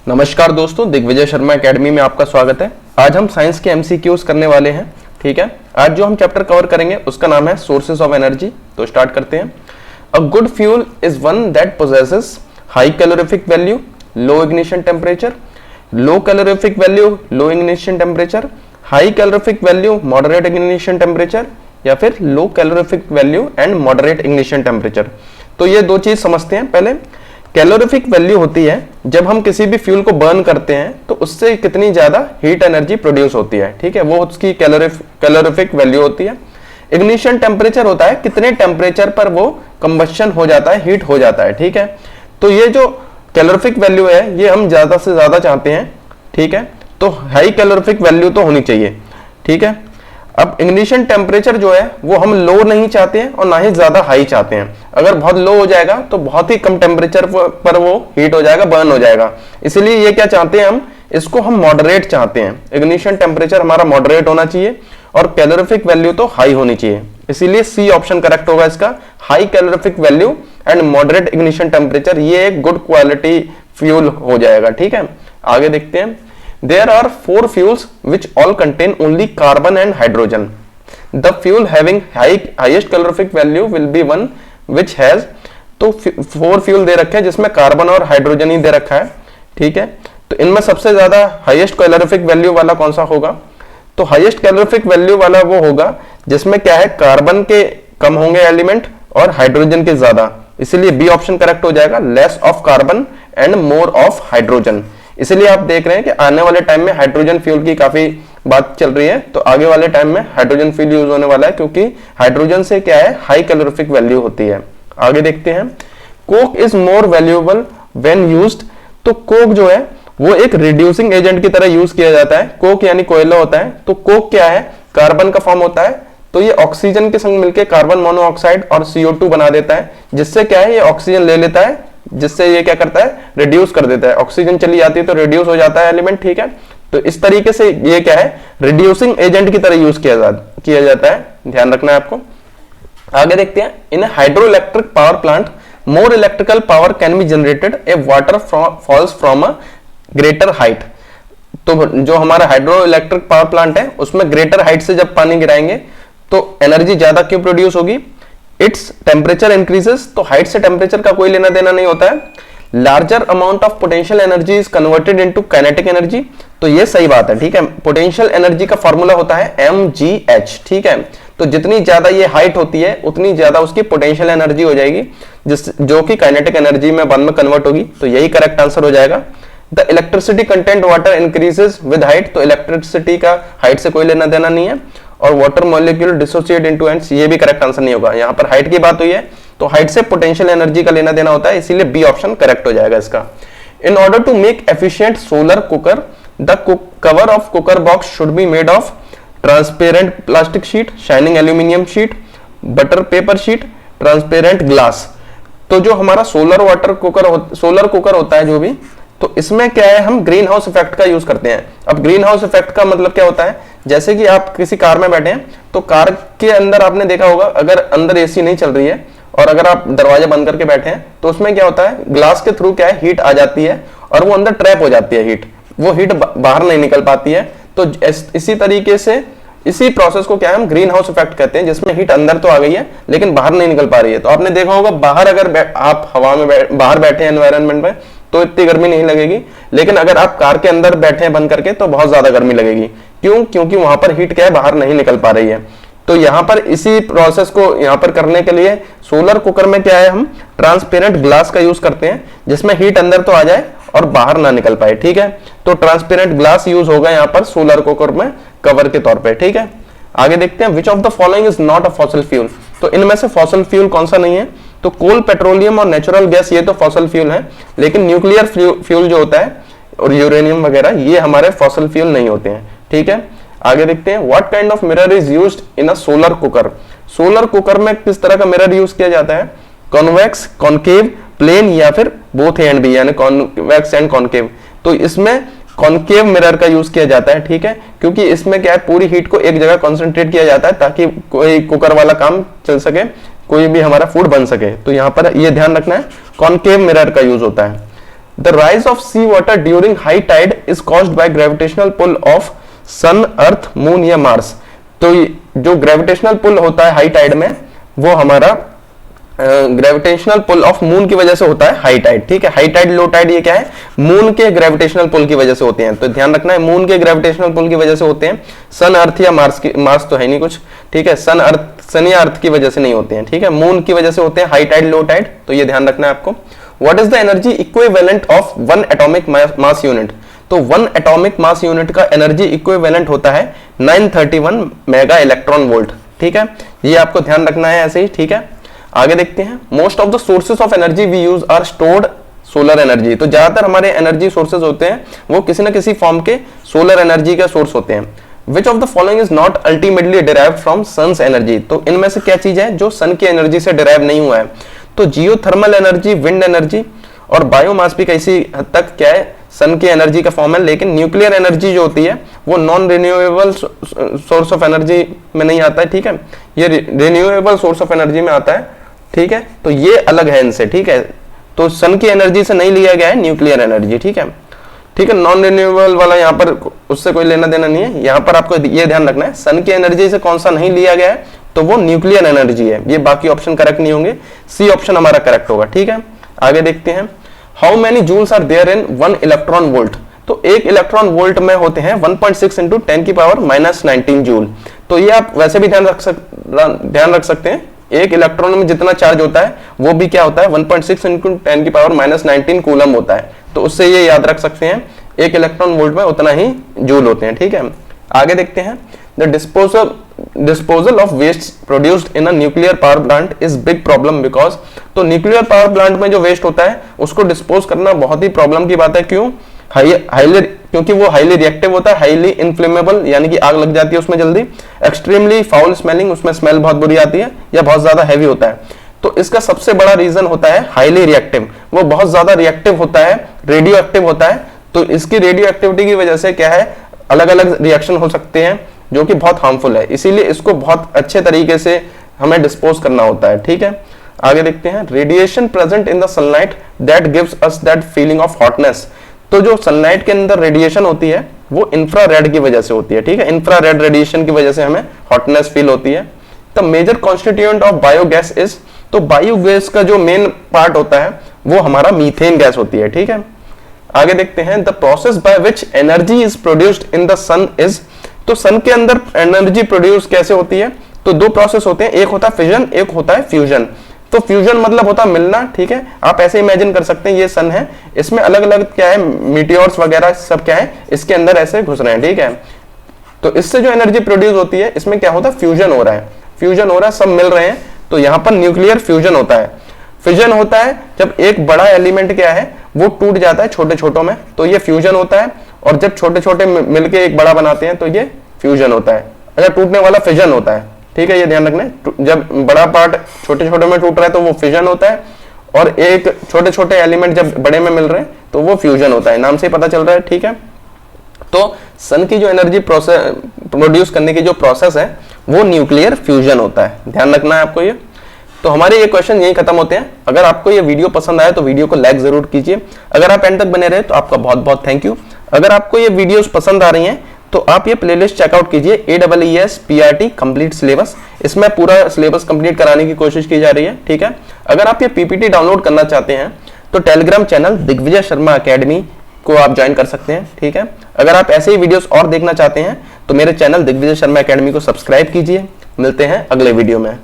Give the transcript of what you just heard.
नमस्कार दोस्तों, दिग्विजय शर्मा एकेडमी में आपका स्वागत है। आज हम साइंस के एमसीक्यूज करने वाले हैं। ठीक है, आज जो हम चैप्टर कवर करेंगे उसका नाम है सोर्सेज ऑफ एनर्जी। तो स्टार्ट करते हैं। A good fuel is one that possesses high calorific value, low ignition temperature, low calorific value, low ignition temperature, high calorific value, moderate ignition temperature, या फिर low calorific value and moderate ignition temperature. तो ये दो चीज समझते हैं। पहले calorific value होती है जब हम किसी भी फ्यूल को बर्न करते हैं तो उससे कितनी ज्यादा हीट एनर्जी प्रोड्यूस होती है। ठीक है, वो उसकी कैलोरीफिक वैल्यू होती है। इग्निशन टेम्परेचर होता है कितने टेम्परेचर पर वो कंबशन हो जाता है, हीट हो जाता है। ठीक है, तो ये जो कैलोरीफिक वैल्यू है ये हम ज्यादा से ज्यादा चाहते हैं। ठीक है, तो हाई कैलोरीफिक वैल्यू तो होनी चाहिए। ठीक है, अब इग्निशन टेम्परेचर जो है वो हम लो नहीं चाहते हैं और ना ही ज्यादा हाई चाहते हैं। अगर बहुत लो हो जाएगा तो बहुत ही कम टेम्परेचर पर वो हीट हो जाएगा, बर्न हो जाएगा। इसलिए ये क्या चाहते हैं, हम इसको हम मॉडरेट चाहते हैं। इग्निशन टेम्परेचर हमारा मॉडरेट होना चाहिए और कैलोरीफिक वैल्यू तो हाई होनी चाहिए। इसीलिए सी ऑप्शन करेक्ट होगा इसका, high calorific value and moderate ignition temperature. ये एक गुड क्वालिटी फ्यूल हो जाएगा। ठीक है, आगे देखते हैं। There are 4 fuels which all contain only carbon and hydrogen. The fuel having highest calorific value will be one which has, तो 4 फ्यूल दे रखे हैं जिसमें कार्बन और हाइड्रोजन ही दे रखा है। ठीक है, तो इनमें सबसे ज्यादा हाईएस्ट कैलोरीफिक वैल्यू वाला कौन सा होगा? तो हाईएस्ट कैलोरीफिक वैल्यू वाला वो होगा जिसमें क्या है, कार्बन के कम होंगे एलिमेंट और हाइड्रोजन के ज्यादा। इसलिए बी ऑप्शन करेक्ट हो जाएगा, less of carbon and more of hydrogen. इसलिए आप देख रहे हैं कि आने वाले टाइम में हाइड्रोजन फ्यूल की काफी बात चल रही है। तो आगे वाले टाइम में हाइड्रोजन फ्यूल यूज होने वाला है क्योंकि हाइड्रोजन से क्या है, हाई कैलोरीफिक वैल्यू होती है। आगे देखते हैं। Coke is more valuable when used. तो कोक जो है वो एक रिड्यूसिंग एजेंट की तरह यूज किया जाता है। कोक यानी कोयला होता है। तो कोक क्या है, कार्बन का फॉर्म होता है। तो ये ऑक्सीजन के संग मिलकर कार्बन मोनोऑक्साइड और CO2 बना देता है, जिससे क्या है, ये ऑक्सीजन ले लेता है, जिससे ये क्या करता है, रिड्यूस कर देता है। ऑक्सीजन चली जाती है तो रिड्यूस हो जाता है एलिमेंट। ठीक है, तो इस तरीके से ये क्या है, रिड्यूसिंग एजेंट की तरह यूज किया जाता है। ध्यान रखना है आपको। आगे देखते हैं। इन hydro electric power plant more electrical power can be generated A water falls from a greater height. तो जो हमारा हाइड्रो इलेक्ट्रिक पावर प्लांट है उसमें ग्रेटर हाइट से जब पानी गिराएंगे तो एनर्जी ज्यादा क्यों प्रोड्यूस होगी? Its temperature increases. तो हाइट से टेम्परेचर का कोई लेना देना नहीं होता है। Larger amount of potential energy is converted into kinetic energy. तो ये सही बात है। ठीक है, पोटेंशियल एनर्जी का फॉर्मूला होता है mgh। ठीक है, तो जितनी ज्यादा ये हाइट होती है उतनी ज्यादा उसकी पोटेंशियल एनर्जी हो जाएगी, जो कि काइनेटिक एनर्जी में बाद में कन्वर्ट होगी। तो यही करेक्ट आंसर हो जाएगा। The electricity content water increases with height. तो इलेक्ट्रिसिटी का हाइट से कोई लेना देना नहीं है। और water molecule dissociate into ends, ये भी करेक्ट आंसर नहीं होगा। यहाँ पर हाइट की बात हुई है तो हाइट से पोटेंशियल एनर्जी का लेना देना होता है, इसीलिए बी ऑप्शन करेक्ट हो जाएगा इसका। In order to make efficient solar cooker the cover of cooker box should be made of transparent plastic sheet, shining aluminium sheet, butter paper sheet, transparent glass. तो जो हमारा सोलर कुकर होता है जो भी, तो इसमें क्या है, हम ग्रीन हाउस इफेक्ट का यूज करते हैं। अब ग्रीन हाउस इफेक्ट का मतलब क्या होता है, जैसे कि आप किसी कार में बैठे हैं तो कार के अंदर आपने देखा होगा अगर अंदर एसी नहीं चल रही है और अगर आप दरवाजा बंद करके बैठे हैं तो उसमें क्या होता है, ग्लास के थ्रू क्या है, हीट आ जाती है और वो अंदर ट्रैप हो जाती है हीट, वो हीट बाहर नहीं निकल पाती है। तो इसी तरीके से इसी प्रोसेस को क्या है, हम ग्रीन हाउस इफेक्ट कहते हैं, जिसमें हीट अंदर तो आ गई है लेकिन बाहर नहीं निकल पा रही है। तो आपने देखा होगा बाहर अगर आप हवा में बाहर बैठे हैं एनवायरनमेंट में तो इतनी गर्मी नहीं लगेगी, लेकिन अगर आप कार के अंदर बैठे हैं बंद करके तो बहुत ज्यादा गर्मी लगेगी। क्यों? क्योंकि वहां पर हीट क्या है, बाहर नहीं निकल पा रही है। तो यहाँ पर इसी प्रोसेस को यहाँ पर करने के लिए सोलर कुकर में क्या है, हम ट्रांसपेरेंट ग्लास का यूज करते हैं जिसमें हीट अंदर तो आ जाए और बाहर ना निकल पाए। ठीक है, तो ट्रांसपेरेंट ग्लास यूज होगा यहाँ पर सोलर कुकर में कवर के तौर पर। ठीक है, आगे देखते हैं। Which of the following is not a fossil fuel. तो इनमें से फॉसिल फ्यूल कौन सा नहीं है? तो कोल, पेट्रोलियम और नेचुरल गैस ये तो फॉसिल फ्यूल है, लेकिन न्यूक्लियर फ्यूल जो होता है और यूरेनियम वगैरह ये हमारे फॉसिल फ्यूल नहीं होते हैं। ठीक है, आगे देखते हैं। What kind of mirror is used in a solar cooker. Solar cooker में किस तरह का मिरर यूज किया जाता है? कॉन्वेक्स, कॉनकेव, प्लेन या फिर बोथ एंड भी, यानी कॉन्वेक्स एंड कॉनकेव। तो इसमें कॉनकेव मिरर का यूज किया जाता है। ठीक है, क्योंकि इसमें क्या है, पूरी हीट को एक जगह कॉन्सेंट्रेट किया जाता है ताकि कोई कुकर वाला काम चल सके, कोई भी हमारा फूड बन सके। तो यहाँ पर ये ध्यान रखना है, कॉनकेव मिरर का यूज होता है। The rise of sea water during high tide is caused by gravitational pull of sun, earth, moon या मार्स। तो जो ग्रेविटेशनल पुल होता है हाई टाइड में, वो हमारा ग्रेविटेशनल पुल ऑफ मून की वजह से होता है हाई टाइड। ठीक है, हाई टाइड लो टाइड ये क्या है, मून के ग्रेविटेशनल पुल की वजह से होते हैं। तो ध्यान रखना है, मून के ग्रेविटेशनल पुल की वजह से होते हैं। सन, अर्थ या मार्स की, मार्स तो है नहीं कुछ, ठीक है, सन या अर्थ की वजह से नहीं होते हैं। ठीक है, मून की वजह से होते हैं हाई टाइड लो टाइड, तो ये ध्यान रखना है आपको। What is the energy equivalent of 1 atomic mass unit? तो 1 एटॉमिक मास यूनिट का एनर्जी इक्विवेलेंट होता है 931 मेगा इलेक्ट्रॉन वोल्ट। ठीक है, ये आपको ध्यान रखना है ऐसे ही। ठीक है, आगे देखते हैं। Most of the sources of energy we use are stored solar energy. तो ज्यादातर हमारे एनर्जी सोर्सेज होते हैं वो किसी ना किसी फॉर्म के सोलर एनर्जी का सोर्स होते हैं। Which of the following is not ultimately derived from sun's energy? तो इनमें से क्या चीज है जो सन की एनर्जी से डिराइव नहीं हुआ है? तो जियोथर्मल एनर्जी, विंड एनर्जी और बायोमास भी किसी हद तक क्या है, सन की एनर्जी का फॉर्म है। लेकिन न्यूक्लियर एनर्जी जो होती है वो non renewable source of energy में नहीं आता है। ठीक है, ये रिन्यूएबल सोर्स ऑफ एनर्जी में आता है। ठीक है, तो ये अलग है इनसे। ठीक है, तो सन की एनर्जी से नहीं लिया गया है न्यूक्लियर एनर्जी। ठीक है, ठीक है, नॉन रिन्यूएबल वाला यहाँ पर उससे कोई लेना देना नहीं है। यहाँ पर आपको ये ध्यान रखना है, सन की एनर्जी से कौन सा नहीं लिया गया है, तो वो न्यूक्लियर एनर्जी है। ये बाकी ऑप्शन करेक्ट नहीं होंगे, सी ऑप्शन हमारा करेक्ट होगा। ठीक है, आगे देखते हैं। How many joules are there in 1 electron volt? तो 1 इलेक्ट्रॉन वोल्ट में होते हैं 1.6 इंटू 10⁻⁻19 जूल। तो ये आप वैसे भी ध्यान रख सकते हैं, एक इलेक्ट्रॉन में जितना चार्ज होता है वो भी क्या होता है, 1.6 इंटू 10⁻⁻19 कूलम होता है। तो उससे ये याद रख सकते हैं, 1 इलेक्ट्रॉन वोल्ट में उतना ही जूल होते हैं। ठीक है, आगे देखते हैं। The disposal of waste produced in a nuclear power plant is big problem because. तो न्यूक्लियर पावर प्लांट में जो वेस्ट होता है उसको डिस्पोज करना बहुत ही प्रॉब्लम की बात है। क्यों? क्योंकि वो हाईली रिएक्टिव होता है, हाईली इन्फ्लेमेबल, यानी कि आग लग जाती है उसमें जल्दी। एक्सट्रीमली फाउल स्मेलिंग, उसमें स्मेल बहुत बुरी आती है, या बहुत ज्यादा हैवी होता है। तो इसका सबसे बड़ा रीजन होता है हाईली रिएक्टिव, वो बहुत ज्यादा रिएक्टिव होता है, रेडियो एक्टिव होता है। तो इसकी रेडियो एक्टिविटी की वजह से क्या है, अलग अलग रिएक्शन हो सकते हैं जो कि बहुत हार्मफुल है। इसीलिए इसको बहुत अच्छे तरीके से हमें डिस्पोज करना होता है। ठीक है, आगे देखते हैं। Radiation present in the sunlight that gives us that feeling of hotness. तो जो सनलाइट के अंदर रेडिएशन होती है वो इंफ्रारेड की वजह से होती है। ठीक है, इंफ्रारेड रेडिएशन की वजह से हमें हॉटनेस फील होती है। The major constituent of biogas is, तो बायोगैस का जो मेन पार्ट होता है वो हमारा मीथेन गैस होती है। ठीक है, आगे देखते हैं। The process by which energy is produced in the sun is, तो सन के अंदर एनर्जी प्रोड्यूस कैसे होती है? तो 2 प्रोसेस होते हैं, एक होता है फिजन, एक होता है फ्यूजन। तो फ्यूजन मतलब होता है मिलना। ठीक है, आप ऐसे इमेजिन कर सकते हैं, ये सन है, इसमें अलग अलग क्या है, मीटियोर्स वगैरह सब क्या है इसके अंदर ऐसे घुस रहे हैं। ठीक है, तो इससे जो एनर्जी प्रोड्यूस होती है इसमें क्या होता है, फ्यूजन हो रहा है, फ्यूजन हो रहा है, सब मिल रहे हैं। तो यहाँ पर न्यूक्लियर फ्यूजन होता है। फिजन होता है जब एक बड़ा एलिमेंट क्या है वो टूट जाता है छोटे छोटों में, तो ये फ्यूजन होता है। और जब छोटे छोटे मिलके एक बड़ा बनाते हैं तो ये फ्यूजन होता है। अगर टूटने वाला फिजन होता है। ठीक है, ये ध्यान रखना है, जब बड़ा पार्ट छोटे छोटे में टूट रहा है तो वो फिजन होता है, और एक छोटे छोटे एलिमेंट जब बड़े में मिल रहे हैं तो वो फ्यूजन होता है। नाम से पता चल रहा है। ठीक है, तो सन की जो एनर्जी प्रोड्यूस करने की जो प्रोसेस है वो न्यूक्लियर फ्यूजन होता है, ध्यान रखना है आपको ये। तो हमारे ये क्वेश्चन यही खत्म होते हैं। अगर आपको ये वीडियो पसंद आए तो वीडियो को लाइक जरूर कीजिए। अगर आप एंड तक बने रहे तो आपका बहुत बहुत थैंक यू। अगर आपको ये वीडियोस पसंद आ रही हैं तो आप ये प्लेलिस्ट चेकआउट कीजिए, AEES PRT कंप्लीट सिलेबस। इसमें पूरा सिलेबस कंप्लीट कराने की कोशिश की जा रही है। ठीक है, अगर आप ये PPT डाउनलोड करना चाहते हैं तो Telegram channel Digvijay Sharma academy को आप ज्वाइन कर सकते हैं। ठीक है, अगर आप ऐसे ही वीडियोस और देखना चाहते हैं तो मेरे चैनल दिग्विजय शर्मा अकेडमी को सब्सक्राइब कीजिए। मिलते हैं अगले वीडियो में।